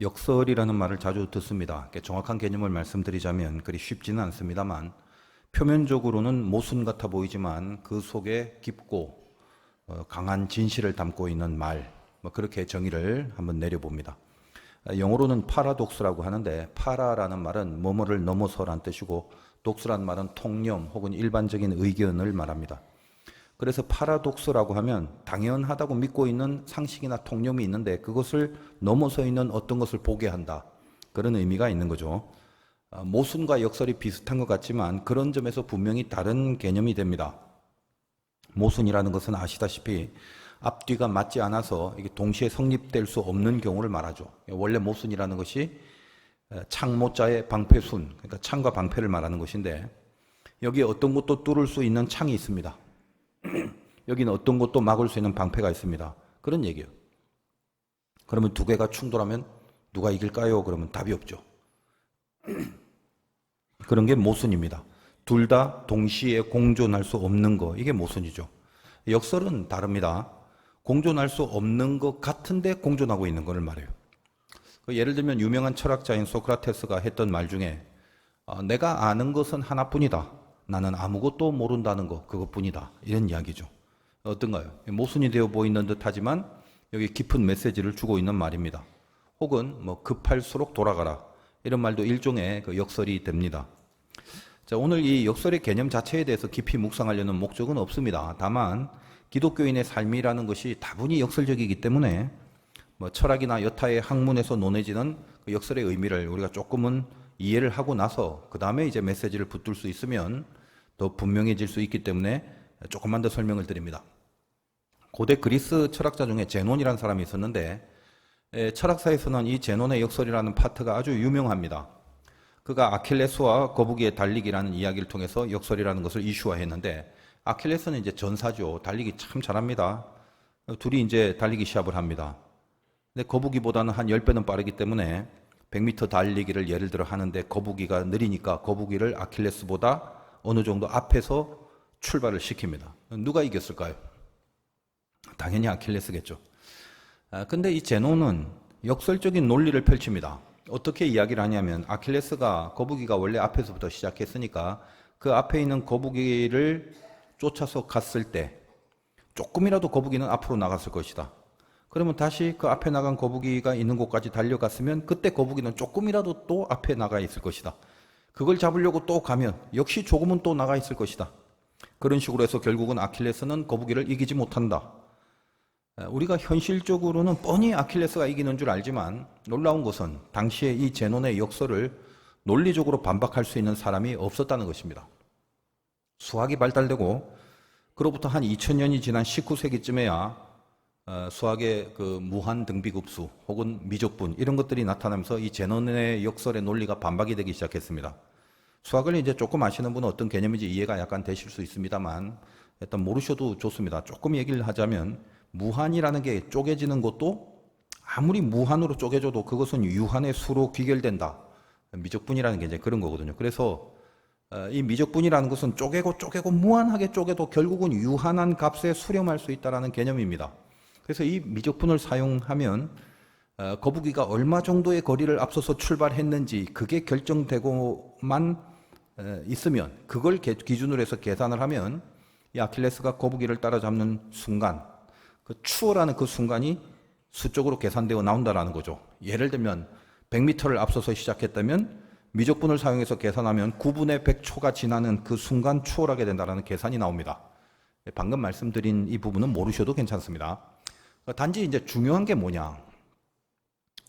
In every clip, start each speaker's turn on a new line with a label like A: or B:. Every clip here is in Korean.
A: 역설이라는 말을 자주 듣습니다. 정확한 개념을 말씀드리자면 그리 쉽지는 않습니다만 표면적으로는 모순 같아 보이지만 그 속에 깊고 강한 진실을 담고 있는 말, 그렇게 정의를 한번 내려봅니다. 영어로는 파라독스라고 하는데 파라라는 말은 뭐뭐를 넘어서란 뜻이고 독스란 말은 통념 혹은 일반적인 의견을 말합니다. 그래서 파라독스라고 하면 당연하다고 믿고 있는 상식이나 통념이 있는데 그것을 넘어서 있는 어떤 것을 보게 한다. 그런 의미가 있는 거죠. 모순과 역설이 비슷한 것 같지만 그런 점에서 분명히 다른 개념이 됩니다. 모순이라는 것은 아시다시피 앞뒤가 맞지 않아서 이게 동시에 성립될 수 없는 경우를 말하죠. 원래 모순이라는 것이 창모자의 방패순, 그러니까 창과 방패를 말하는 것인데 여기에 어떤 것도 뚫을 수 있는 창이 있습니다. 여기는 어떤 것도 막을 수 있는 방패가 있습니다. 그런 얘기예요. 그러면 두 개가 충돌하면 누가 이길까요? 그러면 답이 없죠. 그런 게 모순입니다. 둘 다 동시에 공존할 수 없는 거, 이게 모순이죠. 역설은 다릅니다. 공존할 수 없는 것 같은데 공존하고 있는 것을 말해요. 예를 들면 유명한 철학자인 소크라테스가 했던 말 중에 내가 아는 것은 하나뿐이다. 나는 아무것도 모른다는 것, 그것뿐이다. 이런 이야기죠. 어떤가요? 모순이 되어 보이는 듯하지만 여기 깊은 메시지를 주고 있는 말입니다. 혹은 급할수록 돌아가라. 이런 말도 일종의 그 역설이 됩니다. 자, 오늘 이 역설의 개념 자체에 대해서 깊이 묵상하려는 목적은 없습니다. 다만 기독교인의 삶이라는 것이 다분히 역설적이기 때문에 철학이나 여타의 학문에서 논해지는 그 역설의 의미를 우리가 조금은 이해를 하고 나서 그 다음에 이제 메시지를 붙들 수 있으면 더 분명해질 수 있기 때문에 조금만 더 설명을 드립니다. 고대 그리스 철학자 중에 제논이라는 사람이 있었는데 철학사에서는 이 제논의 역설이라는 파트가 아주 유명합니다. 그가 아킬레스와 거북이의 달리기라는 이야기를 통해서 역설이라는 것을 이슈화했는데 아킬레스는 이제 전사죠. 달리기 참 잘합니다. 둘이 이제 달리기 시합을 합니다. 근데 거북이보다는 한 10배는 빠르기 때문에 100m 달리기를 예를 들어 하는데 거북이가 느리니까 거북이를 아킬레스보다 어느 정도 앞에서 출발을 시킵니다. 누가 이겼을까요? 당연히 아킬레스겠죠. 근데 이 제논은 역설적인 논리를 펼칩니다. 어떻게 이야기를 하냐면 아킬레스가 거북이가 원래 앞에서부터 시작했으니까 그 앞에 있는 거북이를 쫓아서 갔을 때 조금이라도 거북이는 앞으로 나갔을 것이다. 그러면 다시 그 앞에 나간 거북이가 있는 곳까지 달려갔으면 그때 거북이는 조금이라도 또 앞에 나가 있을 것이다. 그걸 잡으려고 또 가면 역시 조금은 또 나가 있을 것이다. 그런 식으로 해서 결국은 아킬레스는 거북이를 이기지 못한다. 우리가 현실적으로는 뻔히 아킬레스가 이기는 줄 알지만 놀라운 것은 당시에 이 제논의 역설을 논리적으로 반박할 수 있는 사람이 없었다는 것입니다. 수학이 발달되고 그로부터 한 2000년이 지난 19세기쯤에야 수학의 그 무한 등비급수 혹은 미적분 이런 것들이 나타나면서 이 제논의 역설의 논리가 반박이 되기 시작했습니다. 수학을 이제 조금 아시는 분은 어떤 개념인지 이해가 약간 되실 수 있습니다만 일단 모르셔도 좋습니다. 조금 얘기를 하자면 무한이라는 게 쪼개지는 것도 아무리 무한으로 쪼개져도 그것은 유한의 수로 귀결된다. 미적분이라는 게 이제 그런 거거든요. 그래서 이 미적분이라는 것은 쪼개고 무한하게 쪼개도 결국은 유한한 값에 수렴할 수 있다는 개념입니다. 그래서 이 미적분을 사용하면 거북이가 얼마 정도의 거리를 앞서서 출발했는지 그게 결정되고만 있으면 그걸 기준으로 해서 계산을 하면 이 아킬레스가 거북이를 따라잡는 순간 그 추월하는 그 순간이 수적으로 계산되어 나온다라는 거죠. 예를 들면 100m를 앞서서 시작했다면 미적분을 사용해서 계산하면 9분의 100초가 지나는 그 순간 추월하게 된다는 계산이 나옵니다. 방금 말씀드린 이 부분은 모르셔도 괜찮습니다. 단지 이제 중요한 게 뭐냐.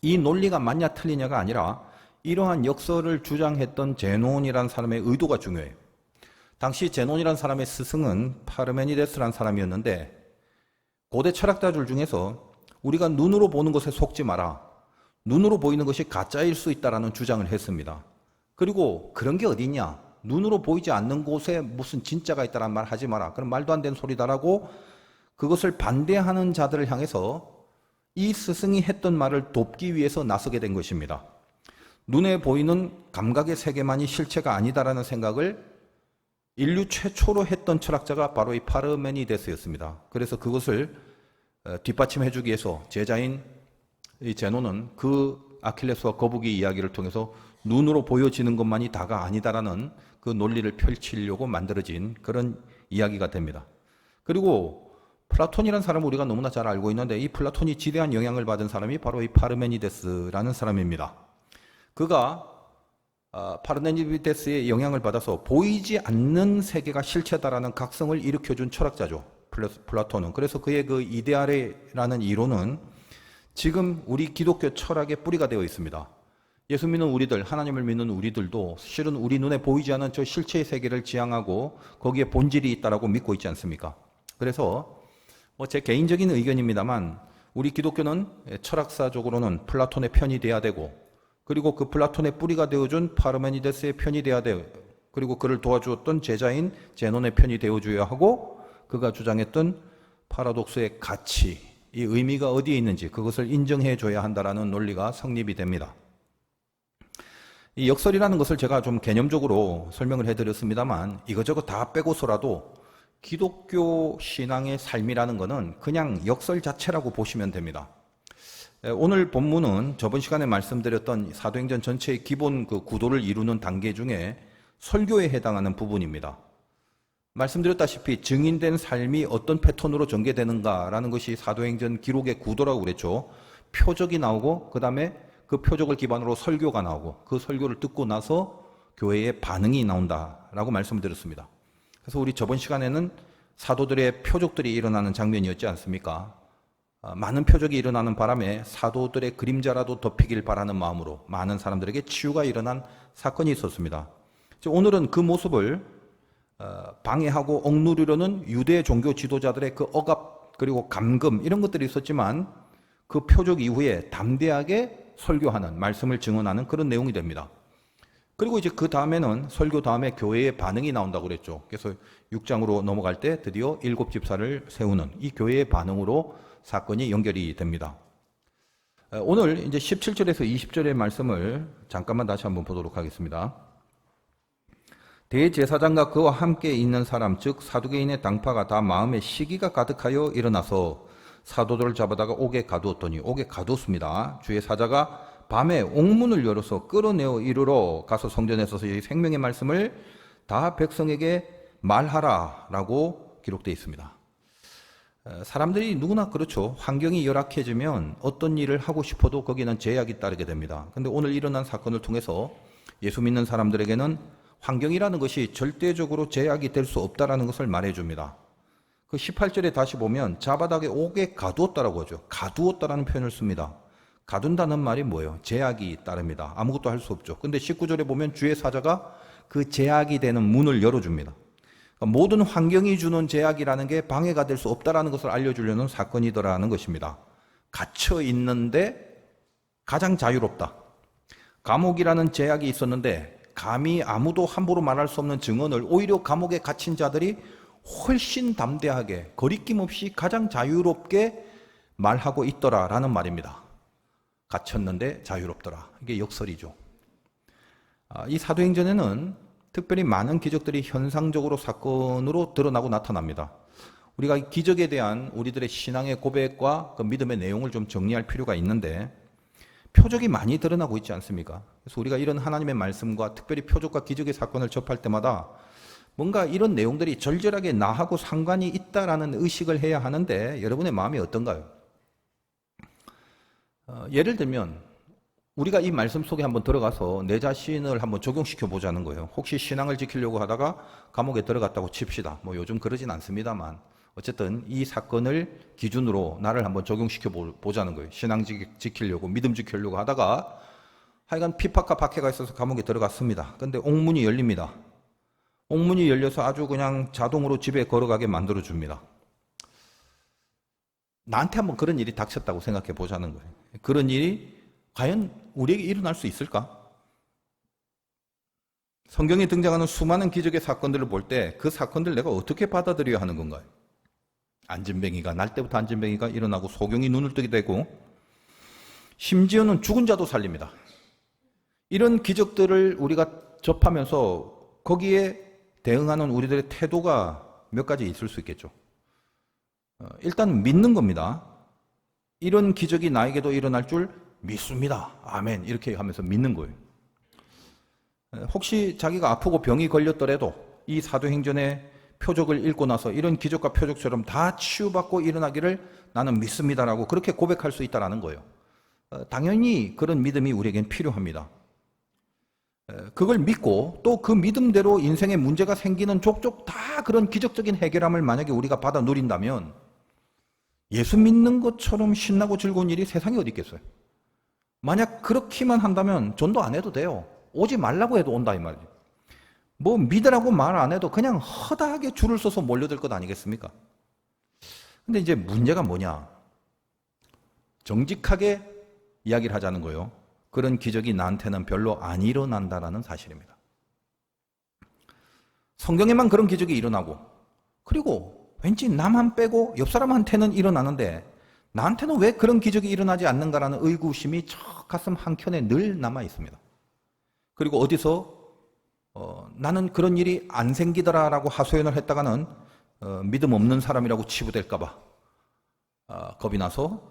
A: 이 논리가 맞냐 틀리냐가 아니라 이러한 역설을 주장했던 제논이라는 사람의 의도가 중요해요. 당시 제논이라는 사람의 스승은 파르메니데스라는 사람이었는데 고대 철학자들 중에서 우리가 눈으로 보는 것에 속지 마라. 눈으로 보이는 것이 가짜일 수 있다라는 주장을 했습니다. 그리고 그런 게 어디 있냐. 눈으로 보이지 않는 곳에 무슨 진짜가 있다는 말 하지 마라. 그럼 말도 안 되는 소리다라고 그것을 반대하는 자들을 향해서 이 스승이 했던 말을 돕기 위해서 나서게 된 것입니다. 눈에 보이는 감각의 세계만이 실체가 아니다라는 생각을 인류 최초로 했던 철학자가 바로 이 파르메니데스였습니다. 그래서 그것을 뒷받침해 주기 위해서 제자인 이 제논은 그 아킬레스와 거북이 이야기를 통해서 눈으로 보여지는 것만이 다가 아니다라는 그 논리를 펼치려고 만들어진 그런 이야기가 됩니다. 그리고 플라톤이라는 사람을 우리가 너무나 잘 알고 있는데 이 플라톤이 지대한 영향을 받은 사람이 바로 이 파르메니데스라는 사람입니다. 그가 파르메니데스의 영향을 받아서 보이지 않는 세계가 실체다라는 각성을 일으켜준 철학자죠. 플라톤은. 그래서 그의 그 이데아레라는 이론은 지금 우리 기독교 철학의 뿌리가 되어 있습니다. 예수 믿는 우리들, 하나님을 믿는 우리들도 실은 우리 눈에 보이지 않는 저 실체의 세계를 지향하고 거기에 본질이 있다라고 믿고 있지 않습니까? 그래서 제 개인적인 의견입니다만 우리 기독교는 철학사적으로는 플라톤의 편이 돼야 되고 그리고 그 플라톤의 뿌리가 되어준 파르메니데스의 편이 돼야 돼요. 그리고 그를 도와주었던 제자인 제논의 편이 되어줘야 하고 그가 주장했던 파라독스의 가치, 이 의미가 어디에 있는지 그것을 인정해 줘야 한다라는 논리가 성립이 됩니다. 이 역설이라는 것을 제가 좀 개념적으로 설명을 해드렸습니다만 이것저것 다 빼고서라도 기독교 신앙의 삶이라는 것은 그냥 역설 자체라고 보시면 됩니다. 오늘 본문은 저번 시간에 말씀드렸던 사도행전 전체의 기본 그 구도를 이루는 단계 중에 설교에 해당하는 부분입니다. 말씀드렸다시피 증인된 삶이 어떤 패턴으로 전개되는가라는 것이 사도행전 기록의 구도라고 그랬죠. 표적이 나오고 그 다음에 그 표적을 기반으로 설교가 나오고 그 설교를 듣고 나서 교회의 반응이 나온다라고 말씀을 드렸습니다. 그래서 우리 저번 시간에는 사도들의 표적들이 일어나는 장면이었지 않습니까? 많은 표적이 일어나는 바람에 사도들의 그림자라도 덮이길 바라는 마음으로 많은 사람들에게 치유가 일어난 사건이 있었습니다. 오늘은 그 모습을 방해하고 억누르려는 유대 종교 지도자들의 그 억압 그리고 감금 이런 것들이 있었지만 그 표적 이후에 담대하게 설교하는 말씀을 증언하는 그런 내용이 됩니다. 그리고 이제 그 다음에는 설교 다음에 교회의 반응이 나온다고 그랬죠. 그래서 6장으로 넘어갈 때 드디어 7집사를 세우는 이 교회의 반응으로 사건이 연결이 됩니다. 오늘 이제 17절에서 20절의 말씀을 잠깐만 다시 한번 보도록 하겠습니다. 대제사장과 그와 함께 있는 사람 즉 사두개인의 당파가 다 마음에 시기가 가득하여 일어나서 사도들을 잡아다가 옥에 가두었더니 옥에 가두었습니다. 주의 사자가 밤에 옥문을 열어서 끌어내어 이르러 가서 성전에 서서 이 생명의 말씀을 다 백성에게 말하라라고 기록되어 있습니다. 사람들이 누구나 그렇죠. 환경이 열악해지면 어떤 일을 하고 싶어도 거기는 제약이 따르게 됩니다. 그런데 오늘 일어난 사건을 통해서 예수 믿는 사람들에게는 환경이라는 것이 절대적으로 제약이 될 수 없다라는 것을 말해줍니다. 그 18절에 다시 보면 자바닥에 옥에 가두었다라고 하죠. 가두었다라는 표현을 씁니다. 가둔다는 말이 뭐예요? 제약이 따릅니다. 아무것도 할 수 없죠. 근데 19절에 보면 주의 사자가 그 제약이 되는 문을 열어줍니다. 그러니까 모든 환경이 주는 제약이라는 게 방해가 될 수 없다라는 것을 알려주려는 사건이더라는 것입니다. 갇혀 있는데 가장 자유롭다. 감옥이라는 제약이 있었는데 감히 아무도 함부로 말할 수 없는 증언을 오히려 감옥에 갇힌 자들이 훨씬 담대하게 거리낌 없이 가장 자유롭게 말하고 있더라라는 말입니다. 갇혔는데 자유롭더라. 이게 역설이죠. 이 사도행전에는 특별히 많은 기적들이 현상적으로 사건으로 드러나고 나타납니다. 우리가 이 기적에 대한 우리들의 신앙의 고백과 그 믿음의 내용을 좀 정리할 필요가 있는데 표적이 많이 드러나고 있지 않습니까? 그래서 우리가 이런 하나님의 말씀과 특별히 표적과 기적의 사건을 접할 때마다 뭔가 이런 내용들이 절절하게 나하고 상관이 있다라는 의식을 해야 하는데 여러분의 마음이 어떤가요? 예를 들면 우리가 이 말씀 속에 한번 들어가서 내 자신을 한번 적용시켜 보자는 거예요. 혹시 신앙을 지키려고 하다가 감옥에 들어갔다고 칩시다. 뭐 요즘 그러진 않습니다만 어쨌든 이 사건을 기준으로 나를 한번 적용시켜 보자는 거예요. 신앙 지키려고 믿음 지키려고 하다가 하여간 피파카 박해가 있어서 감옥에 들어갔습니다. 근데 옥문이 열립니다. 옥문이 열려서 아주 그냥 자동으로 집에 걸어가게 만들어 줍니다. 나한테 한번 그런 일이 닥쳤다고 생각해 보자는 거예요. 그런 일이 과연 우리에게 일어날 수 있을까? 성경에 등장하는 수많은 기적의 사건들을 볼 때 그 사건들 내가 어떻게 받아들여야 하는 건가요? 안진뱅이가 날 때부터 안진뱅이가 일어나고 소경이 눈을 뜨게 되고 심지어는 죽은 자도 살립니다. 이런 기적들을 우리가 접하면서 거기에 대응하는 우리들의 태도가 몇 가지 있을 수 있겠죠. 일단 믿는 겁니다. 이런 기적이 나에게도 일어날 줄 믿습니다. 아멘. 이렇게 하면서 믿는 거예요. 혹시 자기가 아프고 병이 걸렸더라도 이 사도행전의 표적을 읽고 나서 이런 기적과 표적처럼 다 치유받고 일어나기를 나는 믿습니다라고 그렇게 고백할 수 있다는 거예요. 당연히 그런 믿음이 우리에겐 필요합니다. 그걸 믿고 또 그 믿음대로 인생에 문제가 생기는 족족 다 그런 기적적인 해결함을 만약에 우리가 받아 누린다면 예수 믿는 것처럼 신나고 즐거운 일이 세상에 어디 있겠어요? 만약 그렇게만 한다면 전도 안 해도 돼요. 오지 말라고 해도 온다 이 말이에요. 뭐 믿으라고 말 안 해도 그냥 허다하게 줄을 서서 몰려들 것 아니겠습니까? 근데 이제 문제가 뭐냐? 정직하게 이야기를 하자는 거예요. 그런 기적이 나한테는 별로 안 일어난다라는 사실입니다. 성경에만 그런 기적이 일어나고 그리고 왠지 나만 빼고 옆 사람한테는 일어나는데 나한테는 왜 그런 기적이 일어나지 않는가라는 의구심이 저 가슴 한켠에 늘 남아 있습니다. 그리고 어디서 나는 그런 일이 안 생기더라라고 하소연을 했다가는 믿음 없는 사람이라고 치부될까 봐 겁이 나서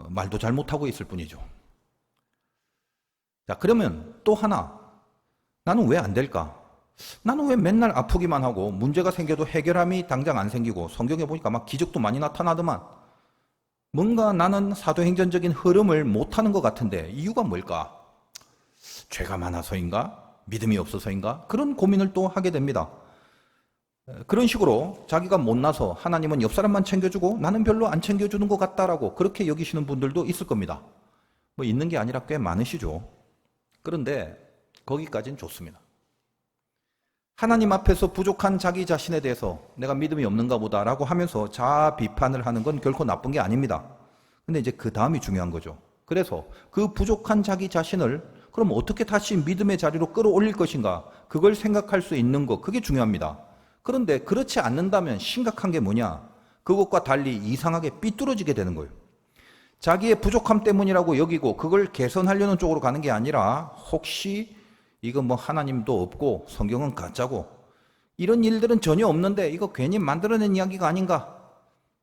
A: 말도 잘 못하고 있을 뿐이죠. 자, 그러면 또 하나, 나는 왜 안 될까? 나는 왜 맨날 아프기만 하고 문제가 생겨도 해결함이 당장 안 생기고 성경에 보니까 막 기적도 많이 나타나더만 뭔가 나는 사도행전적인 흐름을 못하는 것 같은데 이유가 뭘까? 죄가 많아서인가? 믿음이 없어서인가? 그런 고민을 또 하게 됩니다. 그런 식으로 자기가 못나서 하나님은 옆 사람만 챙겨주고 나는 별로 안 챙겨주는 것 같다라고 그렇게 여기시는 분들도 있을 겁니다. 뭐 있는 게 아니라 꽤 많으시죠. 그런데 거기까지는 좋습니다. 하나님 앞에서 부족한 자기 자신에 대해서 내가 믿음이 없는가 보다라고 하면서 자아 비판을 하는 건 결코 나쁜 게 아닙니다. 근데 이제 그 다음이 중요한 거죠. 그래서 그 부족한 자기 자신을 그럼 어떻게 다시 믿음의 자리로 끌어올릴 것인가? 그걸 생각할 수 있는 거, 그게 중요합니다. 그런데 그렇지 않는다면 심각한 게 뭐냐? 그것과 달리 이상하게 삐뚤어지게 되는 거예요. 자기의 부족함 때문이라고 여기고 그걸 개선하려는 쪽으로 가는 게 아니라 혹시 이거 뭐 하나님도 없고 성경은 가짜고 이런 일들은 전혀 없는데 이거 괜히 만들어낸 이야기가 아닌가?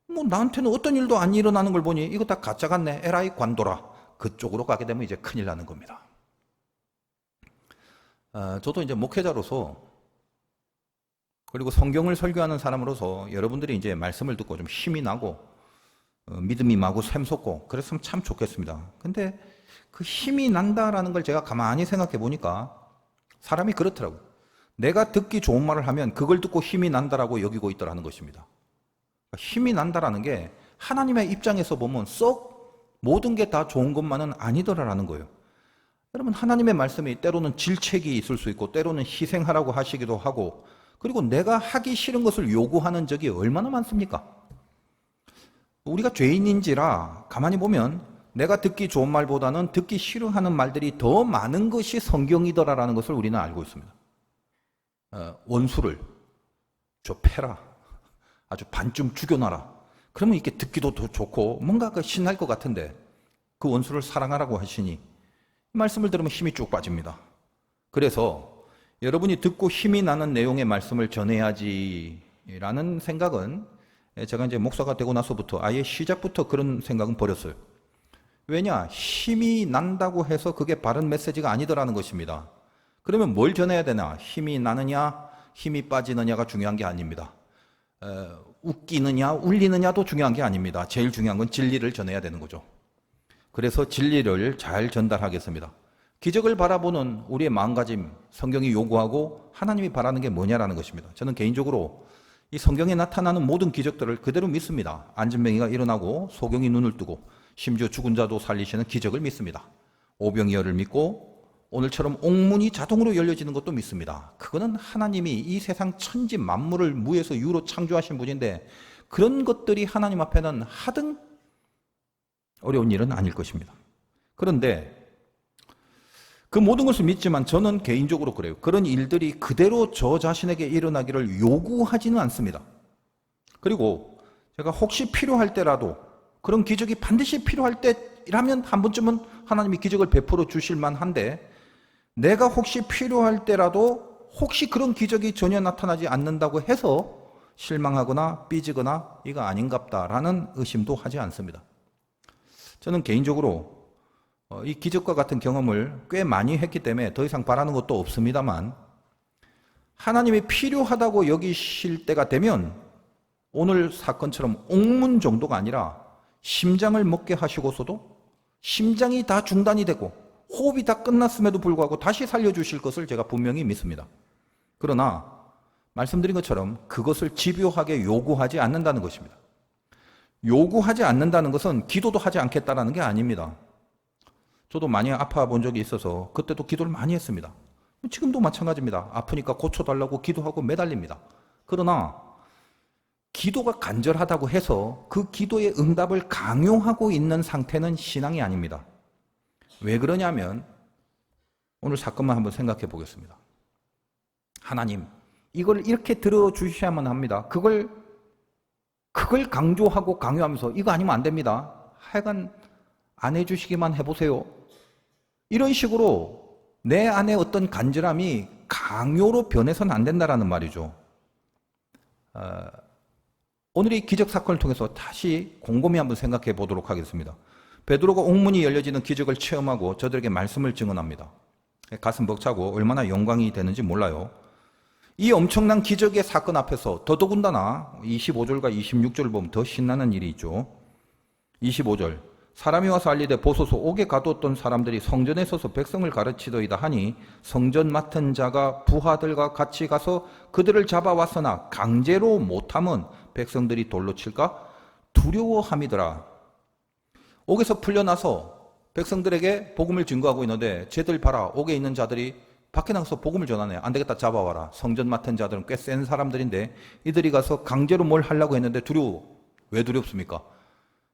A: 뭐 나한테는 어떤 일도 안 일어나는 걸 보니 이거 다 가짜 같네. 에라이 관둬라. 그쪽으로 가게 되면 이제 큰일 나는 겁니다. 저도 이제 목회자로서 그리고 성경을 설교하는 사람으로서 여러분들이 이제 말씀을 듣고 좀 힘이 나고 믿음이 마구 샘솟고 그랬으면 참 좋겠습니다. 근데 그 힘이 난다라는 걸 제가 가만히 생각해 보니까 사람이 그렇더라고요. 내가 듣기 좋은 말을 하면 그걸 듣고 힘이 난다라고 여기고 있더라는 것입니다. 힘이 난다라는 게 하나님의 입장에서 보면 썩 모든 게 다 좋은 것만은 아니더라라는 거예요. 여러분 하나님의 말씀이 때로는 질책이 있을 수 있고 때로는 희생하라고 하시기도 하고 그리고 내가 하기 싫은 것을 요구하는 적이 얼마나 많습니까? 우리가 죄인인지라 가만히 보면 내가 듣기 좋은 말보다는 듣기 싫어하는 말들이 더 많은 것이 성경이더라라는 것을 우리는 알고 있습니다. 원수를 패라. 아주 반쯤 죽여놔라. 그러면 이게 듣기도 더 좋고 뭔가 신날 것 같은데 그 원수를 사랑하라고 하시니 이 말씀을 들으면 힘이 쭉 빠집니다. 그래서 여러분이 듣고 힘이 나는 내용의 말씀을 전해야지라는 생각은 제가 이제 목사가 되고 나서부터 아예 시작부터 그런 생각은 버렸어요. 왜냐? 힘이 난다고 해서 그게 바른 메시지가 아니더라는 것입니다. 그러면 뭘 전해야 되나? 힘이 나느냐, 힘이 빠지느냐가 중요한 게 아닙니다. 웃기느냐, 울리느냐도 중요한 게 아닙니다. 제일 중요한 건 진리를 전해야 되는 거죠. 그래서 진리를 잘 전달하겠습니다. 기적을 바라보는 우리의 마음가짐, 성경이 요구하고 하나님이 바라는 게 뭐냐라는 것입니다. 저는 개인적으로 이 성경에 나타나는 모든 기적들을 그대로 믿습니다. 안진뱅이가 일어나고 소경이 눈을 뜨고 심지어 죽은 자도 살리시는 기적을 믿습니다. 오병이어를 믿고 오늘처럼 옥문이 자동으로 열려지는 것도 믿습니다. 그거는 하나님이 이 세상 천지 만물을 무에서 유로 창조하신 분인데 그런 것들이 하나님 앞에는 하등 어려운 일은 아닐 것입니다. 그런데 그 모든 것을 믿지만 저는 개인적으로 그래요. 그런 일들이 그대로 저 자신에게 일어나기를 요구하지는 않습니다. 그리고 제가 혹시 필요할 때라도 그런 기적이 반드시 필요할 때라면 한 번쯤은 하나님이 기적을 베풀어 주실 만한데 내가 혹시 필요할 때라도 혹시 그런 기적이 전혀 나타나지 않는다고 해서 실망하거나 삐지거나 이거 아닌갑다라는 의심도 하지 않습니다. 저는 개인적으로 이 기적과 같은 경험을 꽤 많이 했기 때문에 더 이상 바라는 것도 없습니다만, 하나님이 필요하다고 여기실 때가 되면 오늘 사건처럼 옥문 정도가 아니라 심장을 먹게 하시고서도 심장이 다 중단이 되고 호흡이 다 끝났음에도 불구하고 다시 살려주실 것을 제가 분명히 믿습니다. 그러나 말씀드린 것처럼 그것을 집요하게 요구하지 않는다는 것입니다. 요구하지 않는다는 것은 기도도 하지 않겠다라는 게 아닙니다. 저도 많이 아파 본 적이 있어서 그때도 기도를 많이 했습니다. 지금도 마찬가지입니다. 아프니까 고쳐달라고 기도하고 매달립니다. 그러나 기도가 간절하다고 해서 그 기도의 응답을 강요하고 있는 상태는 신앙이 아닙니다. 왜 그러냐면 오늘 사건만 한번 생각해 보겠습니다. 하나님, 이걸 이렇게 들어주셔야만 합니다. 그걸 강조하고 강요하면서 이거 아니면 안 됩니다. 하여간 안 해주시기만 해보세요. 이런 식으로 내 안에 어떤 간절함이 강요로 변해서는 안 된다라는 말이죠. 오늘 이 기적 사건을 통해서 다시 곰곰이 한번 생각해 보도록 하겠습니다. 베드로가 옥문이 열려지는 기적을 체험하고 저들에게 말씀을 증언합니다. 가슴 벅차고 얼마나 영광이 되는지 몰라요. 이 엄청난 기적의 사건 앞에서 더더군다나 25절과 26절을 보면 더 신나는 일이 있죠. 25절, 사람이 와서 알리되 보소서 옥에 가두었던 사람들이 성전에 서서 백성을 가르치더이다 하니 성전 맡은 자가 부하들과 같이 가서 그들을 잡아왔으나 강제로 못함은 백성들이 돌로 칠까 두려워함이더라. 옥에서 풀려나서 백성들에게 복음을 증거하고 있는데 쟤들 봐라, 옥에 있는 자들이 밖에 나가서 복음을 전하네. 안 되겠다, 잡아와라. 성전 맡은 자들은 꽤 센 사람들인데 이들이 가서 강제로 뭘 하려고 했는데 두려워. 왜 두렵습니까?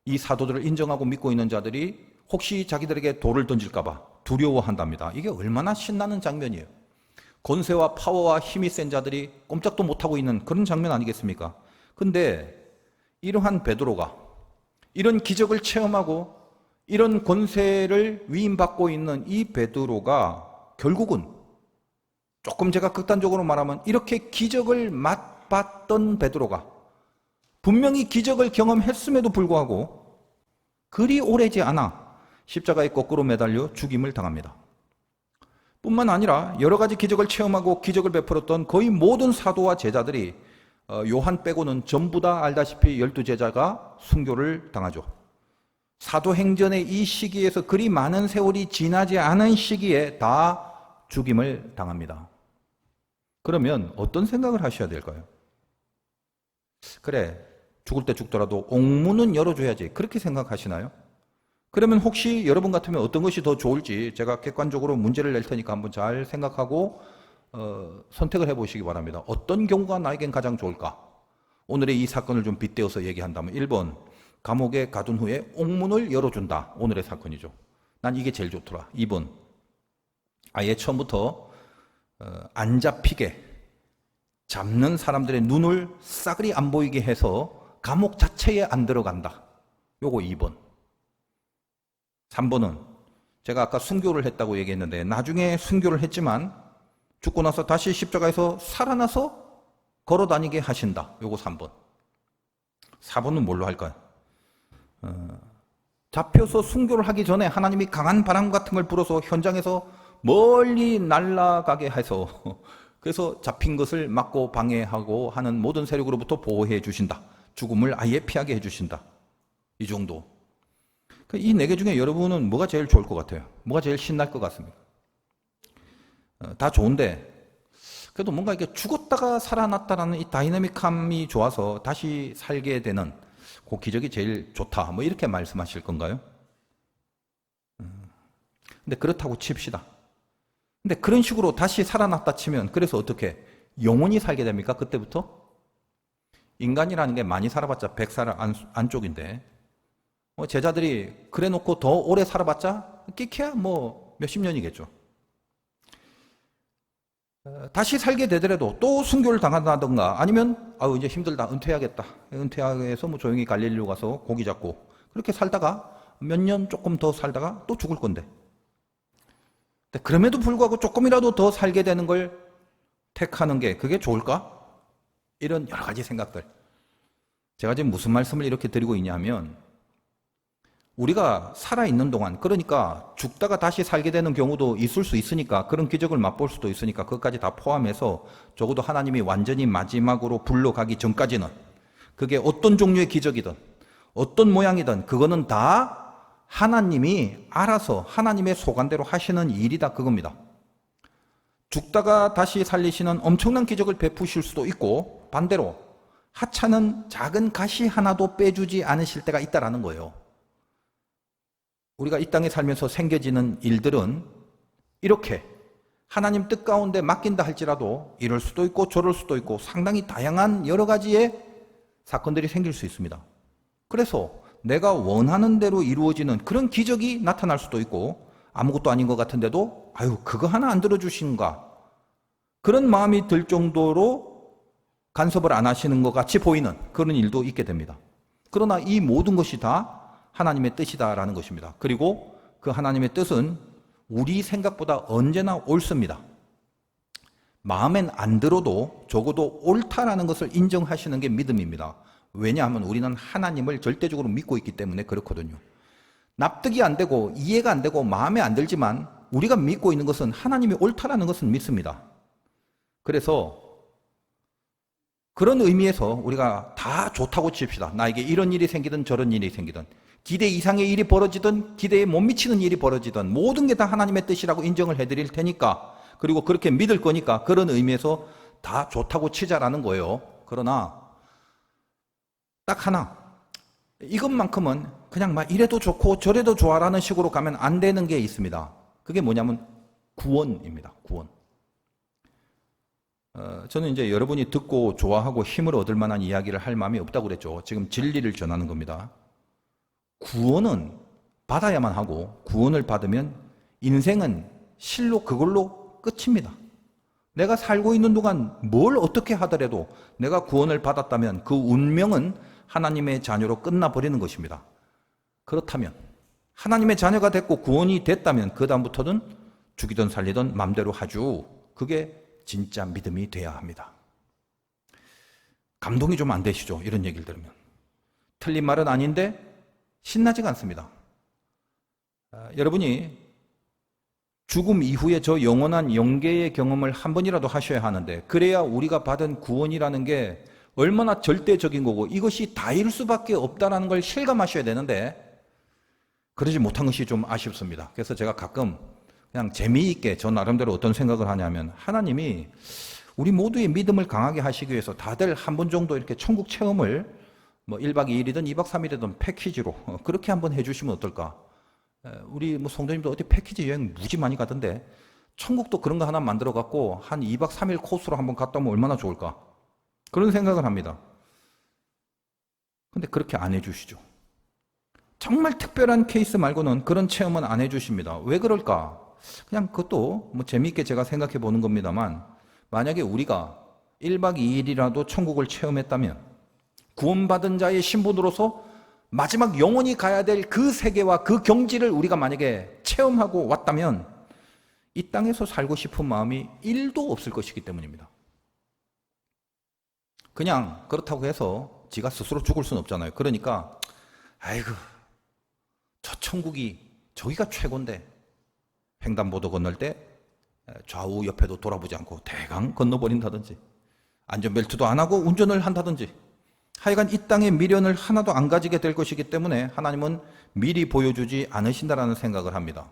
A: 이 사도들을 인정하고 믿고 있는 자들이 혹시 자기들에게 돌을 던질까 봐 두려워한답니다. 이게 얼마나 신나는 장면이에요. 권세와 파워와 힘이 센 자들이 꼼짝도 못하고 있는 그런 장면 아니겠습니까? 근데 이러한 베드로가 이런 기적을 체험하고 이런 권세를 위임받고 있는 이 베드로가 결국은 조금 제가 극단적으로 말하면 이렇게 기적을 맛봤던 베드로가 분명히 기적을 경험했음에도 불구하고 그리 오래지 않아 십자가에 거꾸로 매달려 죽임을 당합니다. 뿐만 아니라 여러 가지 기적을 체험하고 기적을 베풀었던 거의 모든 사도와 제자들이 요한 빼고는 전부 다 알다시피 12제자가 순교를 당하죠. 사도행전의 이 시기에서 그리 많은 세월이 지나지 않은 시기에 다 죽임을 당합니다. 그러면 어떤 생각을 하셔야 될까요? 그래, 죽을 때 죽더라도 옥문은 열어줘야지. 그렇게 생각하시나요? 그러면 혹시 여러분 같으면 어떤 것이 더 좋을지 제가 객관적으로 문제를 낼 테니까 한번 잘 생각하고 선택을 해보시기 바랍니다. 어떤 경우가 나에겐 가장 좋을까? 오늘의 이 사건을 좀 빗대어서 얘기한다면 1번, 감옥에 가둔 후에 옥문을 열어준다. 오늘의 사건이죠. 난 이게 제일 좋더라. 2번, 아예 처음부터 안 잡히게 잡는 사람들의 눈을 싸그리 안 보이게 해서 감옥 자체에 안 들어간다. 요거 2번. 3번은 제가 아까 순교를 했다고 얘기했는데 나중에 순교를 했지만 죽고 나서 다시 십자가에서 살아나서 걸어 다니게 하신다. 요거 3번. 4번은 뭘로 할까요? 잡혀서 순교를 하기 전에 하나님이 강한 바람 같은 걸 불어서 현장에서 멀리 날아가게 해서 그래서 잡힌 것을 막고 방해하고 하는 모든 세력으로부터 보호해 주신다. 죽음을 아예 피하게 해주신다. 이 정도. 이 네 개 중에 여러분은 뭐가 제일 좋을 것 같아요? 뭐가 제일 신날 것 같습니까? 다 좋은데 그래도 뭔가 이렇게 죽었다가 살아났다라는 이 다이내믹함이 좋아서 다시 살게 되는 그 기적이 제일 좋다. 뭐 이렇게 말씀하실 건가요? 근데 그렇다고 칩시다. 근데 그런 식으로 다시 살아났다 치면 그래서 어떻게 영원히 살게 됩니까? 그때부터? 인간이라는 게 많이 살아봤자 100살 안쪽인데 제자들이 그래 놓고 더 오래 살아봤자 끼케야 뭐 몇십 년이겠죠. 다시 살게 되더라도 또 순교를 당한다던가 아니면 이제 힘들다 은퇴해야겠다. 은퇴해서 뭐 조용히 갈릴리로 가서 고기 잡고 그렇게 살다가 몇 년 조금 더 살다가 또 죽을 건데 그럼에도 불구하고 조금이라도 더 살게 되는 걸 택하는 게 그게 좋을까? 이런 여러 가지 생각들. 제가 지금 무슨 말씀을 이렇게 드리고 있냐면 우리가 살아있는 동안, 그러니까 죽다가 다시 살게 되는 경우도 있을 수 있으니까, 그런 기적을 맛볼 수도 있으니까 그것까지 다 포함해서 적어도 하나님이 완전히 마지막으로 불러가기 전까지는, 그게 어떤 종류의 기적이든 어떤 모양이든 그거는 다 하나님이 알아서 하나님의 소관대로 하시는 일이다, 그겁니다. 죽다가 다시 살리시는 엄청난 기적을 베푸실 수도 있고, 반대로 하찮은 작은 가시 하나도 빼주지 않으실 때가 있다라는 거예요. 우리가 이 땅에 살면서 생겨지는 일들은 이렇게 하나님 뜻 가운데 맡긴다 할지라도 이럴 수도 있고 저럴 수도 있고 상당히 다양한 여러 가지의 사건들이 생길 수 있습니다. 그래서 내가 원하는 대로 이루어지는 그런 기적이 나타날 수도 있고, 아무것도 아닌 것 같은데도 아유 그거 하나 안 들어주신가, 그런 마음이 들 정도로 간섭을 안 하시는 것 같이 보이는 그런 일도 있게 됩니다. 그러나 이 모든 것이 다 하나님의 뜻이다라는 것입니다. 그리고 그 하나님의 뜻은 우리 생각보다 언제나 옳습니다. 마음엔 안 들어도 적어도 옳다라는 것을 인정하시는 게 믿음입니다. 왜냐하면 우리는 하나님을 절대적으로 믿고 있기 때문에 그렇거든요. 납득이 안 되고 이해가 안 되고 마음에 안 들지만 우리가 믿고 있는 것은 하나님이 옳다라는 것은 믿습니다. 그래서 그런 의미에서 우리가 다 좋다고 칩시다. 나에게 이런 일이 생기든 저런 일이 생기든, 기대 이상의 일이 벌어지든 기대에 못 미치는 일이 벌어지든 모든 게 다 하나님의 뜻이라고 인정을 해드릴 테니까, 그리고 그렇게 믿을 거니까 그런 의미에서 다 좋다고 치자라는 거예요. 그러나 딱 하나, 이것만큼은 그냥 막 이래도 좋고 저래도 좋아라는 식으로 가면 안 되는 게 있습니다. 그게 뭐냐면 구원입니다. 구원. 저는 이제 여러분이 듣고 좋아하고 힘을 얻을 만한 이야기를 할 마음이 없다고 그랬죠. 지금 진리를 전하는 겁니다. 구원은 받아야만 하고, 구원을 받으면 인생은 실로 그걸로 끝입니다. 내가 살고 있는 동안 뭘 어떻게 하더라도 내가 구원을 받았다면 그 운명은 하나님의 자녀로 끝나버리는 것입니다. 그렇다면 하나님의 자녀가 됐고 구원이 됐다면 그 다음부터는 죽이든 살리든 마음대로 하죠. 그게 진짜 믿음이 돼야 합니다. 감동이 좀 안 되시죠? 이런 얘기를 들으면. 틀린 말은 아닌데 신나지가 않습니다. 여러분이 죽음 이후에 저 영원한 영계의 경험을 한 번이라도 하셔야 하는데, 그래야 우리가 받은 구원이라는 게 얼마나 절대적인 거고 이것이 다일 수밖에 없다는 걸 실감하셔야 되는데, 그러지 못한 것이 좀 아쉽습니다. 그래서 제가 가끔 그냥 재미있게 저 나름대로 어떤 생각을 하냐면, 하나님이 우리 모두의 믿음을 강하게 하시기 위해서 다들 한 번 정도 이렇게 천국 체험을 뭐 1박 2일이든 2박 3일이든 패키지로 그렇게 한번 해주시면 어떨까? 우리 뭐 성도님도 어디 패키지 여행 무지 많이 가던데 천국도 그런 거 하나 만들어 갖고 한 2박 3일 코스로 한번 갔다 오면 얼마나 좋을까? 그런 생각을 합니다. 근데 그렇게 안 해주시죠. 정말 특별한 케이스 말고는 그런 체험은 안 해주십니다. 왜 그럴까? 그냥 그것도 뭐 재미있게 제가 생각해 보는 겁니다만, 만약에 우리가 1박 2일이라도 천국을 체험했다면 구원받은 자의 신분으로서 마지막 영원히 가야 될 그 세계와 그 경지를 우리가 만약에 체험하고 왔다면 이 땅에서 살고 싶은 마음이 1도 없을 것이기 때문입니다. 그냥 그렇다고 해서 지가 스스로 죽을 수는 없잖아요. 그러니까 아이고 저 천국이 저기가 최고인데, 횡단보도 건널 때 좌우 옆에도 돌아보지 않고 대강 건너버린다든지, 안전벨트도 안 하고 운전을 한다든지, 하여간 이 땅의 미련을 하나도 안 가지게 될 것이기 때문에 하나님은 미리 보여주지 않으신다라는 생각을 합니다.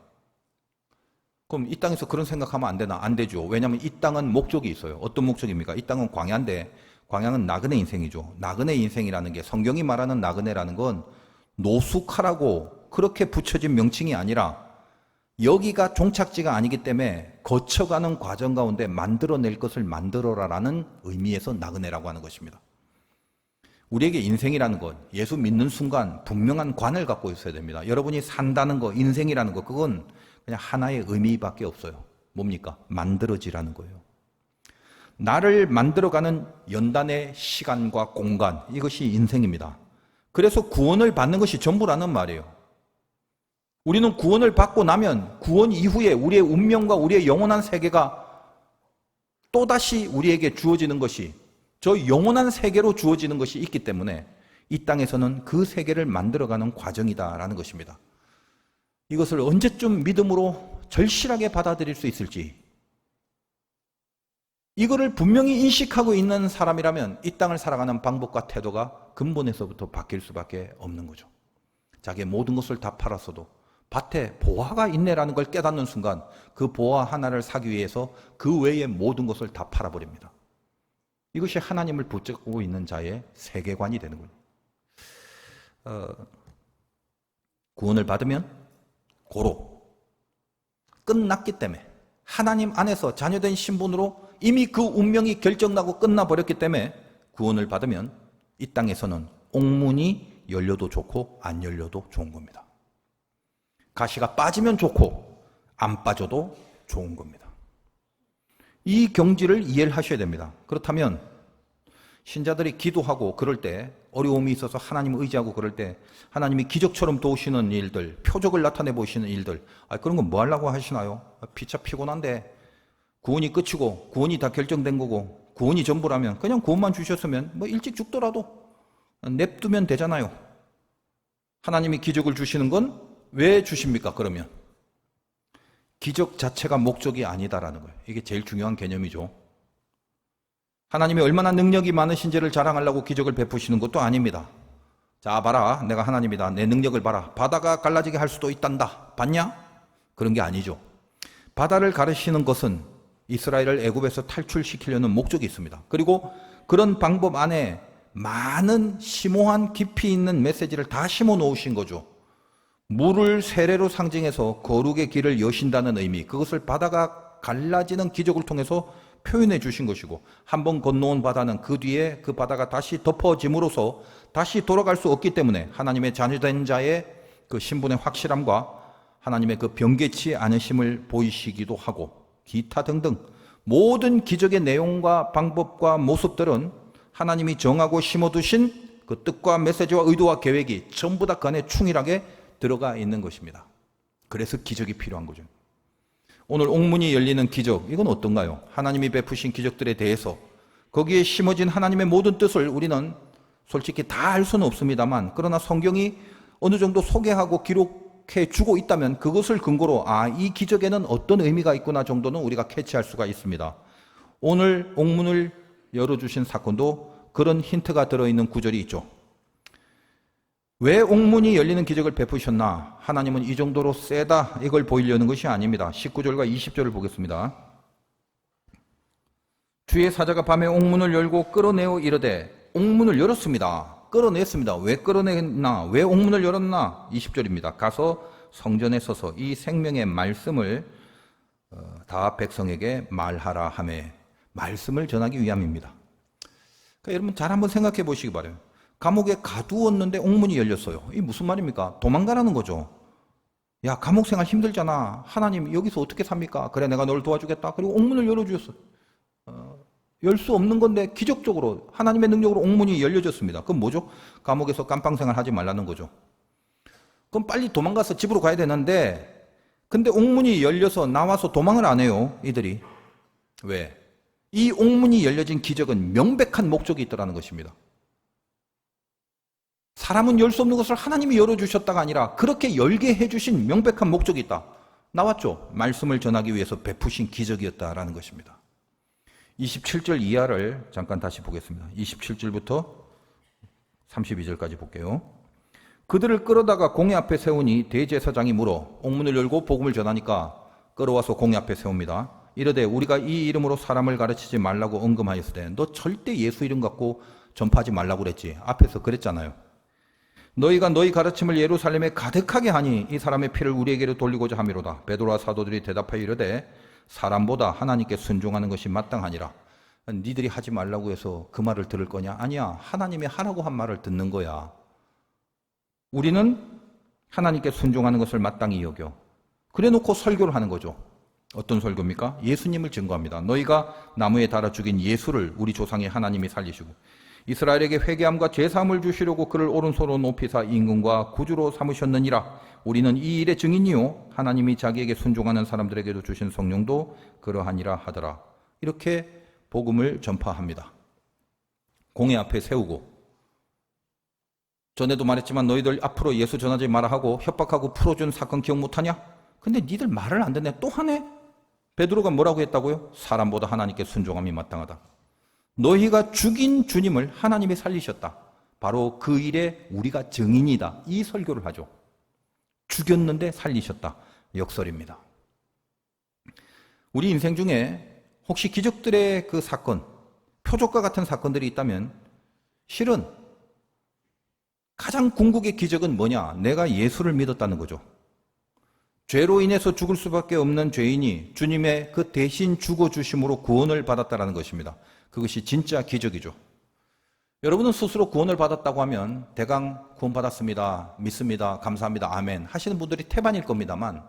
A: 그럼 이 땅에서 그런 생각하면 안 되나? 안 되죠. 왜냐하면 이 땅은 목적이 있어요. 어떤 목적입니까? 이 땅은 광야인데, 광야는 나그네 인생이죠. 나그네 인생이라는 게, 성경이 말하는 나그네라는 건 노숙하라고 그렇게 붙여진 명칭이 아니라 여기가 종착지가 아니기 때문에 거쳐가는 과정 가운데 만들어낼 것을 만들어라라는 의미에서 나그네라고 하는 것입니다. 우리에게 인생이라는 것, 예수 믿는 순간 분명한 관을 갖고 있어야 됩니다. 여러분이 산다는 것, 인생이라는 것, 그건 그냥 하나의 의미밖에 없어요. 뭡니까? 만들어지라는 거예요. 나를 만들어가는 연단의 시간과 공간, 이것이 인생입니다. 그래서 구원을 받는 것이 전부라는 말이에요. 우리는 구원을 받고 나면 구원 이후에 우리의 운명과 우리의 영원한 세계가 또다시 우리에게 주어지는 것이, 저 영원한 세계로 주어지는 것이 있기 때문에 이 땅에서는 그 세계를 만들어가는 과정이다라는 것입니다. 이것을 언제쯤 믿음으로 절실하게 받아들일 수 있을지, 이거를 분명히 인식하고 있는 사람이라면 이 땅을 살아가는 방법과 태도가 근본에서부터 바뀔 수밖에 없는 거죠. 자기의 모든 것을 다 팔았어도 밭에 보화가 있네라는 걸 깨닫는 순간 그 보화 하나를 사기 위해서 그 외의 모든 것을 다 팔아버립니다. 이것이 하나님을 붙잡고 있는 자의 세계관이 되는 거예요. 구원을 받으면 고로 끝났기 때문에, 하나님 안에서 자녀된 신분으로 이미 그 운명이 결정나고 끝나버렸기 때문에 구원을 받으면 이 땅에서는 옥문이 열려도 좋고 안 열려도 좋은 겁니다. 가시가 빠지면 좋고 안 빠져도 좋은 겁니다. 이 경지를 이해를 하셔야 됩니다. 그렇다면 신자들이 기도하고 그럴 때, 어려움이 있어서 하나님을 의지하고 그럴 때 하나님이 기적처럼 도우시는 일들, 표적을 나타내 보시는 일들, 그런 건 뭐 하려고 하시나요? 피차 피곤한데 구원이 끝이고 구원이 다 결정된 거고 구원이 전부라면 그냥 구원만 주셨으면 뭐 일찍 죽더라도 냅두면 되잖아요. 하나님이 기적을 주시는 건 왜 주십니까? 그러면 기적 자체가 목적이 아니다라는 거예요. 이게 제일 중요한 개념이죠. 하나님이 얼마나 능력이 많으신지를 자랑하려고 기적을 베푸시는 것도 아닙니다. 자, 봐라, 내가 하나님이다, 내 능력을 봐라, 바다가 갈라지게 할 수도 있단다, 봤냐? 그런 게 아니죠. 바다를 가르치는 것은 이스라엘을 애굽에서 탈출시키려는 목적이 있습니다. 그리고 그런 방법 안에 많은 심오한 깊이 있는 메시지를 다 심어 놓으신 거죠. 물을 세례로 상징해서 거룩의 길을 여신다는 의미, 그것을 바다가 갈라지는 기적을 통해서 표현해 주신 것이고, 한번 건너온 바다는 그 뒤에 그 바다가 다시 덮어짐으로써 다시 돌아갈 수 없기 때문에 하나님의 자녀된 자의 그 신분의 확실함과 하나님의 그 변개치 않으심을 보이시기도 하고, 기타 등등 모든 기적의 내용과 방법과 모습들은 하나님이 정하고 심어두신 그 뜻과 메시지와 의도와 계획이 전부 다 그 안에 충실하게 들어가 있는 것입니다. 그래서 기적이 필요한 거죠. 오늘 옥문이 열리는 기적, 이건 어떤가요? 하나님이 베푸신 기적들에 대해서 거기에 심어진 하나님의 모든 뜻을 우리는 솔직히 다 알 수는 없습니다만, 그러나 성경이 어느 정도 소개하고 기록해 주고 있다면 그것을 근거로 이 기적에는 어떤 의미가 있구나 정도는 우리가 캐치할 수가 있습니다. 오늘 옥문을 열어주신 사건도 그런 힌트가 들어있는 구절이 있죠. 왜 옥문이 열리는 기적을 베푸셨나? 하나님은 이 정도로 세다, 이걸 보이려는 것이 아닙니다. 19절과 20절을 보겠습니다. 주의 사자가 밤에 옥문을 열고 끌어내어 이르되, 옥문을 열었습니다. 끌어냈습니다. 왜 끌어냈나? 왜 옥문을 열었나? 20절입니다. 가서 성전에 서서 이 생명의 말씀을 다 백성에게 말하라 하매, 말씀을 전하기 위함입니다. 그러니까 여러분 잘 한번 생각해 보시기 바라요. 감옥에 가두었는데 옥문이 열렸어요. 이게 무슨 말입니까? 도망가라는 거죠. 야, 감옥 생활 힘들잖아. 하나님 여기서 어떻게 삽니까? 그래, 내가 널 도와주겠다. 그리고 옥문을 열어주셨어. 열 수 없는 건데 기적적으로 하나님의 능력으로 옥문이 열려졌습니다. 그럼 뭐죠? 감옥에서 깜빵 생활 하지 말라는 거죠. 그럼 빨리 도망가서 집으로 가야 되는데, 근데 옥문이 열려서 나와서 도망을 안 해요, 이들이. 왜? 이 옥문이 열려진 기적은 명백한 목적이 있다는 것입니다. 사람은 열 수 없는 것을 하나님이 열어주셨다가 아니라 그렇게 열게 해주신 명백한 목적이 있다. 나왔죠. 말씀을 전하기 위해서 베푸신 기적이었다라는 것입니다. 27절 이하를 잠깐 다시 보겠습니다. 27절부터 32절까지 볼게요. 그들을 끌어다가 공회 앞에 세우니 대제사장이 물어, 옥문을 열고 복음을 전하니까 끌어와서 공회 앞에 세웁니다. 이르되 우리가 이 이름으로 사람을 가르치지 말라고 언금하였을 때 너 절대 예수 이름 갖고 전파하지 말라고 그랬지. 앞에서 그랬잖아요. 너희가 너희 가르침을 예루살렘에 가득하게 하니 이 사람의 피를 우리에게로 돌리고자 함이로다. 베드로와 사도들이 대답하여 이르되 사람보다 하나님께 순종하는 것이 마땅하니라. 니들이 하지 말라고 해서 그 말을 들을 거냐? 아니야. 하나님이 하라고 한 말을 듣는 거야. 우리는 하나님께 순종하는 것을 마땅히 여겨. 그래 놓고 설교를 하는 거죠. 어떤 설교입니까? 예수님을 증거합니다. 너희가 나무에 달아 죽인 예수를 우리 조상의 하나님이 살리시고 이스라엘에게 회개함과 제사함을 주시려고 그를 오른손으로 높이사 임금과 구주로 삼으셨느니라. 우리는 이 일의 증인이요 하나님이 자기에게 순종하는 사람들에게도 주신 성령도 그러하니라 하더라. 이렇게 복음을 전파합니다. 공회 앞에 세우고 전에도 말했지만 너희들 앞으로 예수 전하지 마라 하고 협박하고 풀어준 사건 기억 못하냐? 근데 니들 말을 안 듣네. 또 하네? 베드로가 뭐라고 했다고요? 사람보다 하나님께 순종함이 마땅하다. 너희가 죽인 주님을 하나님이 살리셨다. 바로 그 일에 우리가 증인이다. 이 설교를 하죠. 죽였는데 살리셨다. 역설입니다. 우리 인생 중에 혹시 기적들의 그 사건, 표적과 같은 사건들이 있다면 실은 가장 궁극의 기적은 뭐냐? 내가 예수를 믿었다는 거죠. 죄로 인해서 죽을 수밖에 없는 죄인이 주님의 그 대신 죽어주심으로 구원을 받았다는 것입니다. 그것이 진짜 기적이죠. 여러분은 스스로 구원을 받았다고 하면 대강 구원받았습니다, 믿습니다, 감사합니다, 아멘 하시는 분들이 태반일 겁니다만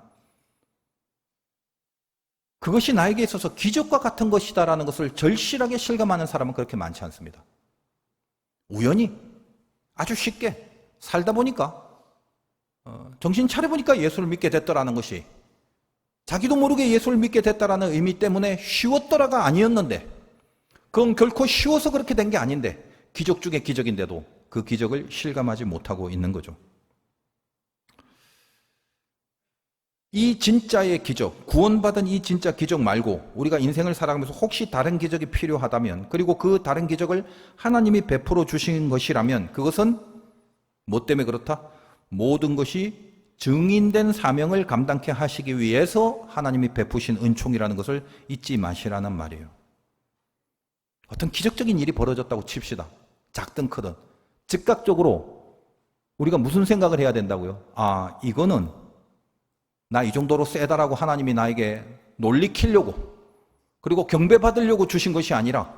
A: 그것이 나에게 있어서 기적과 같은 것이다라는 것을 절실하게 실감하는 사람은 그렇게 많지 않습니다. 우연히 아주 쉽게 살다 보니까 정신 차려보니까 예수를 믿게 됐더라는 것이 자기도 모르게 예수를 믿게 됐다라는 의미 때문에 쉬웠더라가 아니었는데 그건 결코 쉬워서 그렇게 된 게 아닌데 기적 중에 기적인데도 그 기적을 실감하지 못하고 있는 거죠. 이 진짜의 기적, 구원받은 이 진짜 기적 말고 우리가 인생을 살아가면서 혹시 다른 기적이 필요하다면 그리고 그 다른 기적을 하나님이 베풀어 주신 것이라면 그것은 뭐 때문에 그렇다? 모든 것이 증인된 사명을 감당케 하시기 위해서 하나님이 베푸신 은총이라는 것을 잊지 마시라는 말이에요. 어떤 기적적인 일이 벌어졌다고 칩시다. 작든 크든. 즉각적으로 우리가 무슨 생각을 해야 된다고요? 아, 이거는 나 이 정도로 세다라고 하나님이 나에게 놀리키려고 그리고 경배받으려고 주신 것이 아니라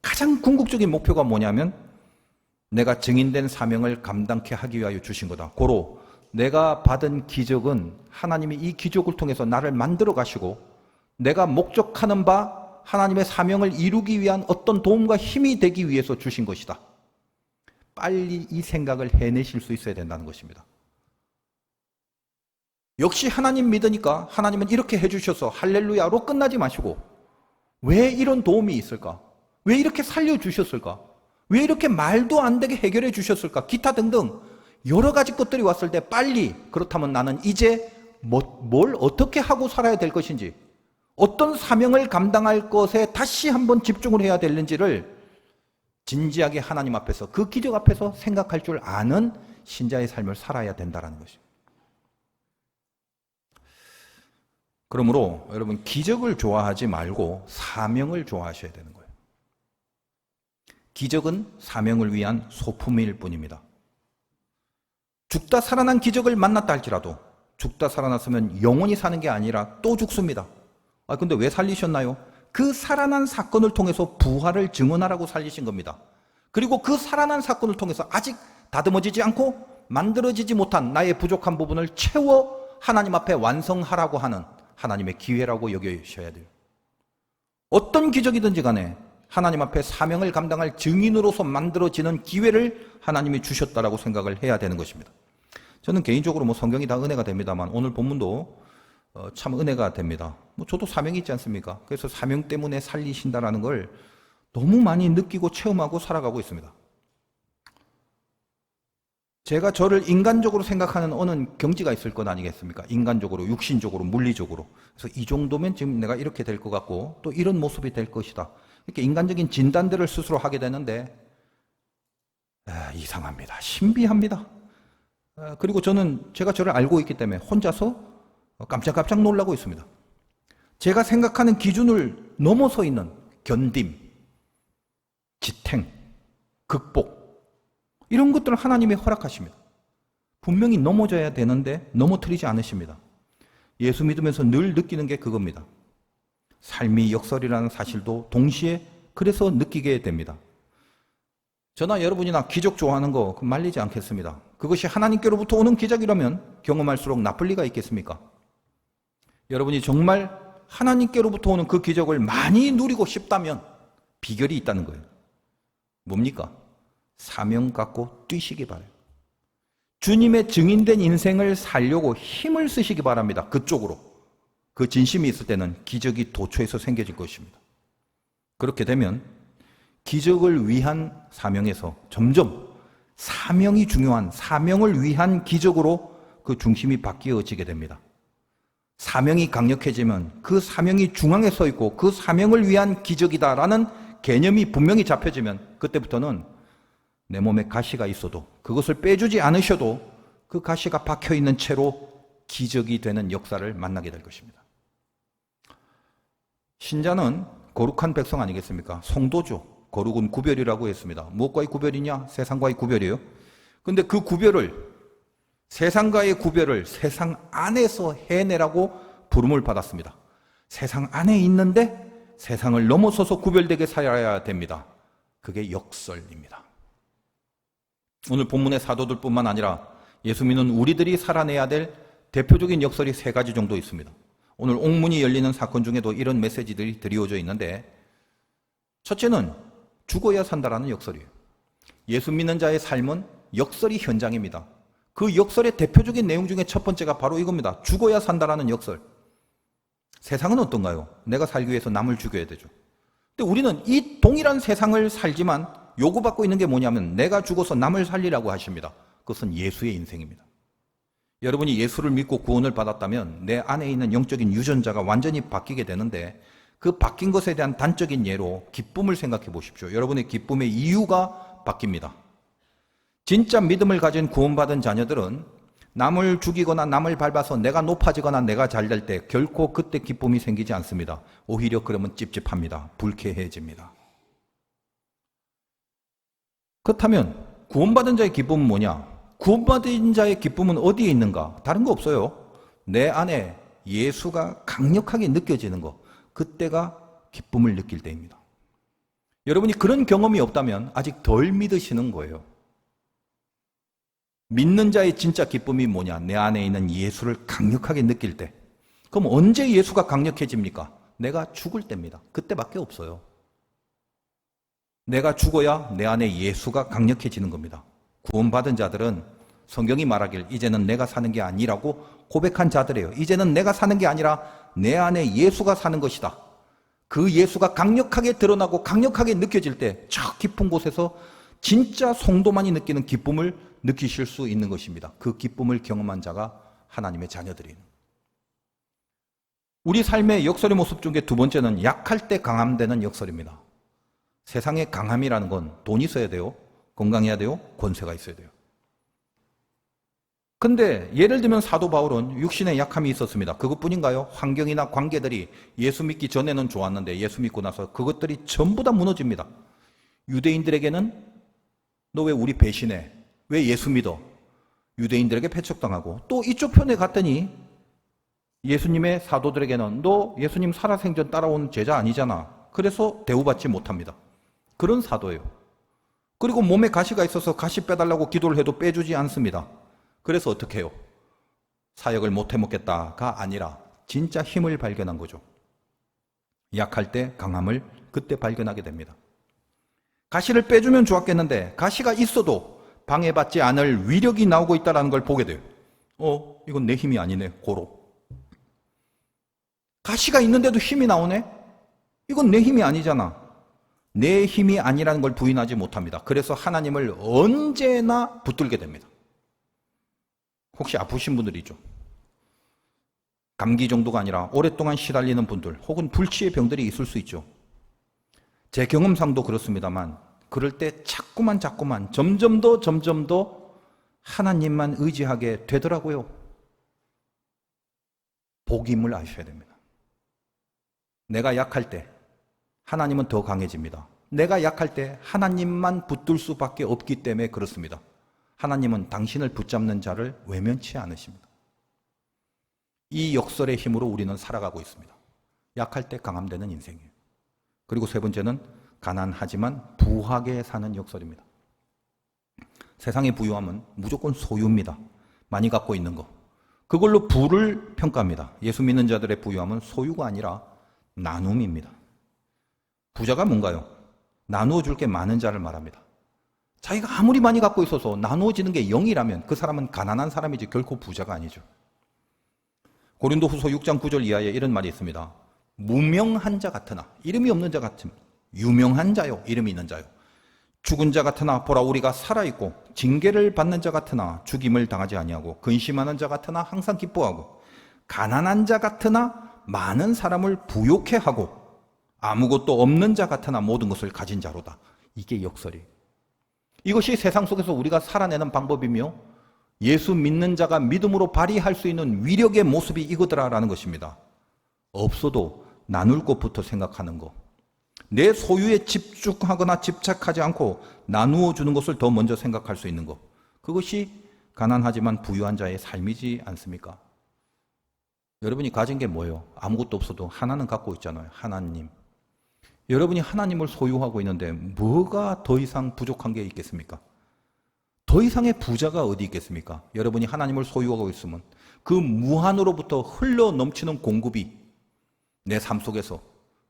A: 가장 궁극적인 목표가 뭐냐면 내가 증인된 사명을 감당케 하기 위하여 주신 거다. 고로 내가 받은 기적은 하나님이 이 기적을 통해서 나를 만들어 가시고 내가 목적하는 바 하나님의 사명을 이루기 위한 어떤 도움과 힘이 되기 위해서 주신 것이다. 빨리 이 생각을 해내실 수 있어야 된다는 것입니다. 역시 하나님 믿으니까 하나님은 이렇게 해주셔서 할렐루야로 끝나지 마시고 왜 이런 도움이 있을까? 왜 이렇게 살려주셨을까? 왜 이렇게 말도 안 되게 해결해 주셨을까? 기타 등등 여러 가지 것들이 왔을 때 빨리 그렇다면 나는 이제 뭘 어떻게 하고 살아야 될 것인지 어떤 사명을 감당할 것에 다시 한번 집중을 해야 되는지를 진지하게 하나님 앞에서 그 기적 앞에서 생각할 줄 아는 신자의 삶을 살아야 된다는 것입니다. 그러므로 여러분 기적을 좋아하지 말고 사명을 좋아하셔야 되는 거예요. 기적은 사명을 위한 소품일 뿐입니다. 죽다 살아난 기적을 만났다 할지라도 죽다 살아났으면 영원히 사는 게 아니라 또 죽습니다. 아, 근데 왜 살리셨나요? 그 살아난 사건을 통해서 부활을 증언하라고 살리신 겁니다. 그리고 그 살아난 사건을 통해서 아직 다듬어지지 않고 만들어지지 못한 나의 부족한 부분을 채워 하나님 앞에 완성하라고 하는 하나님의 기회라고 여겨셔야 돼요. 어떤 기적이든지 간에 하나님 앞에 사명을 감당할 증인으로서 만들어지는 기회를 하나님이 주셨다라고 생각을 해야 되는 것입니다. 저는 개인적으로 성경이 다 은혜가 됩니다만 오늘 본문도 참 은혜가 됩니다. 저도 사명이 있지 않습니까? 그래서 사명 때문에 살리신다라는 걸 너무 많이 느끼고 체험하고 살아가고 있습니다. 제가 저를 인간적으로 생각하는 어느 경지가 있을 것 아니겠습니까? 인간적으로, 육신적으로, 물리적으로. 그래서 이 정도면 지금 내가 이렇게 될 것 같고 또 이런 모습이 될 것이다. 이렇게 인간적인 진단들을 스스로 하게 되는데 이상합니다. 신비합니다. 그리고 제가 저를 알고 있기 때문에 혼자서 깜짝깜짝 놀라고 있습니다. 제가 생각하는 기준을 넘어서 있는 견딤, 지탱, 극복 이런 것들을 하나님이 허락하십니다. 분명히 넘어져야 되는데 넘어뜨리지 않으십니다. 예수 믿으면서 늘 느끼는 게 그겁니다. 삶이 역설이라는 사실도 동시에 그래서 느끼게 됩니다. 저나 여러분이나 기적 좋아하는 거 말리지 않겠습니다. 그것이 하나님께로부터 오는 기적이라면 경험할수록 나쁠 리가 있겠습니까? 여러분이 정말 하나님께로부터 오는 그 기적을 많이 누리고 싶다면 비결이 있다는 거예요. 뭡니까? 사명 갖고 뛰시기 바라요. 주님의 증인된 인생을 살려고 힘을 쓰시기 바랍니다. 그쪽으로. 그 진심이 있을 때는 기적이 도처에서 생겨질 것입니다. 그렇게 되면 기적을 위한 사명에서 점점 사명이 중요한, 사명을 위한 기적으로 그 중심이 바뀌어지게 됩니다. 사명이 강력해지면 그 사명이 중앙에 서 있고 그 사명을 위한 기적이다라는 개념이 분명히 잡혀지면 그때부터는 내 몸에 가시가 있어도 그것을 빼주지 않으셔도 그 가시가 박혀있는 채로 기적이 되는 역사를 만나게 될 것입니다. 신자는 거룩한 백성 아니겠습니까? 성도죠. 거룩은 구별이라고 했습니다. 무엇과의 구별이냐? 세상과의 구별이에요. 근데 그 구별을, 세상과의 구별을 세상 안에서 해내라고 부름을 받았습니다. 세상 안에 있는데 세상을 넘어서서 구별되게 살아야 됩니다. 그게 역설입니다. 오늘 본문의 사도들 뿐만 아니라 예수 믿는 우리들이 살아내야 될 대표적인 역설이 3가지 정도 있습니다. 오늘 옥문이 열리는 사건 중에도 이런 메시지들이 드리워져 있는데, 첫째는 죽어야 산다라는 역설이에요. 예수 믿는 자의 삶은 역설이 현장입니다. 그 역설의 대표적인 내용 중에 첫 번째가 바로 이겁니다. 죽어야 산다라는 역설. 세상은 어떤가요? 내가 살기 위해서 남을 죽여야 되죠. 근데 우리는 이 동일한 세상을 살지만 요구받고 있는 게 뭐냐면 내가 죽어서 남을 살리라고 하십니다. 그것은 예수의 인생입니다. 여러분이 예수를 믿고 구원을 받았다면 내 안에 있는 영적인 유전자가 완전히 바뀌게 되는데, 그 바뀐 것에 대한 단적인 예로 기쁨을 생각해 보십시오. 여러분의 기쁨의 이유가 바뀝니다. 진짜 믿음을 가진 구원받은 자녀들은 남을 죽이거나 남을 밟아서 내가 높아지거나 내가 잘될 때 결코 그때 기쁨이 생기지 않습니다. 오히려 그러면 찝찝합니다. 불쾌해집니다. 그렇다면 구원받은 자의 기쁨은 뭐냐? 구원받은 자의 기쁨은 어디에 있는가? 다른 거 없어요. 내 안에 예수가 강력하게 느껴지는 거, 그때가 기쁨을 느낄 때입니다. 여러분이 그런 경험이 없다면 아직 덜 믿으시는 거예요. 믿는 자의 진짜 기쁨이 뭐냐? 내 안에 있는 예수를 강력하게 느낄 때. 그럼 언제 예수가 강력해집니까? 내가 죽을 때입니다. 그때밖에 없어요. 내가 죽어야 내 안에 예수가 강력해지는 겁니다. 구원받은 자들은 성경이 말하길 이제는 내가 사는 게 아니라고 고백한 자들이에요. 이제는 내가 사는 게 아니라 내 안에 예수가 사는 것이다. 그 예수가 강력하게 드러나고 강력하게 느껴질 때 저 깊은 곳에서 진짜 성도만이 느끼는 기쁨을 느끼실 수 있는 것입니다. 그 기쁨을 경험한 자가 하나님의 자녀들이에요. 우리 삶의 역설의 모습 중에 두 번째는 약할 때 강함되는 역설입니다. 세상의 강함이라는 건 돈이 있어야 돼요. 건강해야 돼요. 권세가 있어야 돼요. 근데 예를 들면 사도 바울은 육신의 약함이 있었습니다. 그것뿐인가요? 환경이나 관계들이 예수 믿기 전에는 좋았는데 예수 믿고 나서 그것들이 전부 다 무너집니다. 유대인들에게는 너 왜 우리 배신해? 왜 예수 믿어? 유대인들에게 배척당하고, 또 이쪽 편에 갔더니 예수님의 사도들에게는 너 예수님 살아생전 따라온 제자 아니잖아. 그래서 대우받지 못합니다. 그런 사도예요. 그리고 몸에 가시가 있어서 가시 빼달라고 기도를 해도 빼주지 않습니다. 그래서 어떻게 해요? 사역을 못 해먹겠다가 아니라 진짜 힘을 발견한 거죠. 약할 때 강함을 그때 발견하게 됩니다. 가시를 빼주면 좋았겠는데 가시가 있어도 방해받지 않을 위력이 나오고 있다는 걸 보게 돼요. 이건 내 힘이 아니네. 고로. 가시가 있는데도 힘이 나오네? 이건 내 힘이 아니잖아. 내 힘이 아니라는 걸 부인하지 못합니다. 그래서 하나님을 언제나 붙들게 됩니다. 혹시 아프신 분들 있죠? 감기 정도가 아니라 오랫동안 시달리는 분들, 혹은 불치의 병들이 있을 수 있죠. 제 경험상도 그렇습니다만 그럴 때 자꾸만 점점 더 하나님만 의지하게 되더라고요. 복임을 아셔야 됩니다. 내가 약할 때 하나님은 더 강해집니다. 내가 약할 때 하나님만 붙들 수밖에 없기 때문에 그렇습니다. 하나님은 당신을 붙잡는 자를 외면치 않으십니다. 이 역설의 힘으로 우리는 살아가고 있습니다. 약할 때 강함되는 인생이에요. 그리고 세 번째는 가난하지만 부하게 사는 역설입니다. 세상의 부유함은 무조건 소유입니다. 많이 갖고 있는 거. 그걸로 부를 평가합니다. 예수 믿는 자들의 부유함은 소유가 아니라 나눔입니다. 부자가 뭔가요? 나누어 줄 게 많은 자를 말합니다. 자기가 아무리 많이 갖고 있어서 나누어지는 게 0이라면 그 사람은 가난한 사람이지 결코 부자가 아니죠. 고린도후서 6장 9절 이하에 이런 말이 있습니다. 무명한 자 같으나, 이름이 없는 자 같은, 유명한 자요, 이름이 있는 자요. 죽은 자 같으나 보라 우리가 살아있고 징계를 받는 자 같으나 죽임을 당하지 아니하고 근심하는 자 같으나 항상 기뻐하고 가난한 자 같으나 많은 사람을 부욕해 하고 아무것도 없는 자 같으나 모든 것을 가진 자로다. 이게 역설이에요. 이것이 세상 속에서 우리가 살아내는 방법이며 예수 믿는 자가 믿음으로 발휘할 수 있는 위력의 모습이 이거더라라는 것입니다. 없어도 나눌 것부터 생각하는 것. 내 소유에 집중하거나 집착하지 않고 나누어 주는 것을 더 먼저 생각할 수 있는 것. 그것이 가난하지만 부유한 자의 삶이지 않습니까? 여러분이 가진 게 뭐예요? 아무것도 없어도 하나는 갖고 있잖아요. 하나님. 여러분이 하나님을 소유하고 있는데 뭐가 더 이상 부족한 게 있겠습니까? 더 이상의 부자가 어디 있겠습니까? 여러분이 하나님을 소유하고 있으면 그 무한으로부터 흘러 넘치는 공급이 내 삶 속에서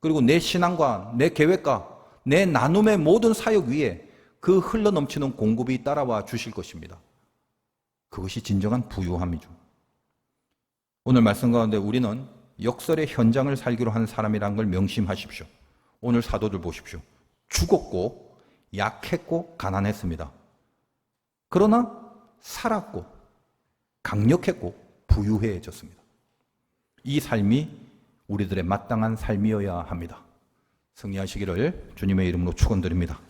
A: 그리고 내 신앙과 내 계획과 내 나눔의 모든 사역 위에 그 흘러 넘치는 공급이 따라와 주실 것입니다. 그것이 진정한 부유함이죠. 오늘 말씀 가운데 우리는 역설의 현장을 살기로 한 사람이라는 걸 명심하십시오. 오늘 사도들 보십시오. 죽었고 약했고 가난했습니다. 그러나 살았고 강력했고 부유해졌습니다. 이 삶이 우리들의 마땅한 삶이어야 합니다. 승리하시기를 주님의 이름으로 축원드립니다.